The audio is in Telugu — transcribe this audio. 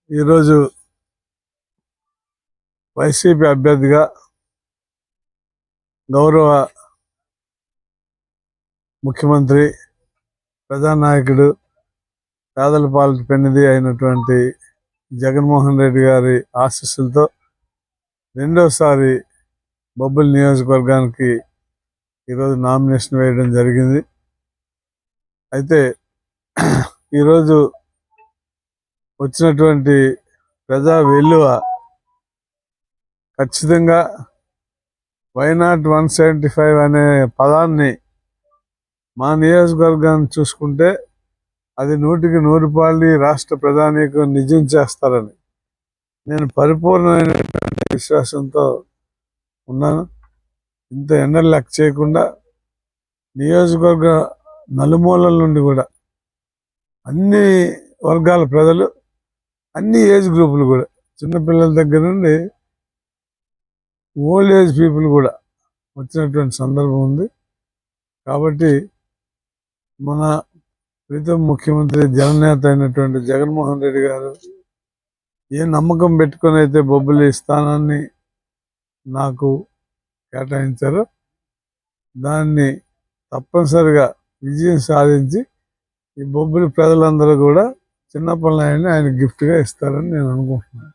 ఈరోజు వైసీపీ అభ్యర్థిగా గౌరవ ముఖ్యమంత్రి ప్రజానాయకుడు పేదల పాలిట పెన్నిధి అయినటువంటి జగన్మోహన్ రెడ్డి గారి ఆశీస్సులతో రెండోసారి బొబ్బిలి నియోజకవర్గానికి ఈరోజు నామినేషన్ వేయడం జరిగింది. అయితే ఈరోజు వచ్చినటువంటి ప్రజా వెల్లువ ఖచ్చితంగా వైనాట్ 175 అనే పదాన్ని మా నియోజకవర్గాన్ని చూసుకుంటే అది 100కి 100 పాళ్ళు రాష్ట్ర ప్రధానికి నిజం చేస్తారని నేను పరిపూర్ణమైనటువంటి విశ్వాసంతో ఉన్నాను. ఇంత ఎండలు లెక్క చేయకుండా నియోజకవర్గ నలుమూలల నుండి కూడా అన్ని వర్గాల ప్రజలు, అన్ని ఏజ్ గ్రూపులు కూడా, చిన్నపిల్లల దగ్గర నుండి ఓల్డ్ ఏజ్ పీపుల్ కూడా వచ్చినటువంటి సందర్భం ఉంది. కాబట్టి మన ప్రీతం ముఖ్యమంత్రి జననేత అయినటువంటి జగన్మోహన్ రెడ్డి గారు ఏ నమ్మకం పెట్టుకొని అయితే బొబ్బిలి స్థానాన్ని నాకు కేటాయించారో దాన్ని తప్పనిసరిగా విజయం సాధించి ఈ బొబ్బిలి ప్రజలందరూ కూడా చిన్నపల్లి ఆయన గిఫ్ట్గా ఇస్తారని నేను అనుకుంటున్నాను.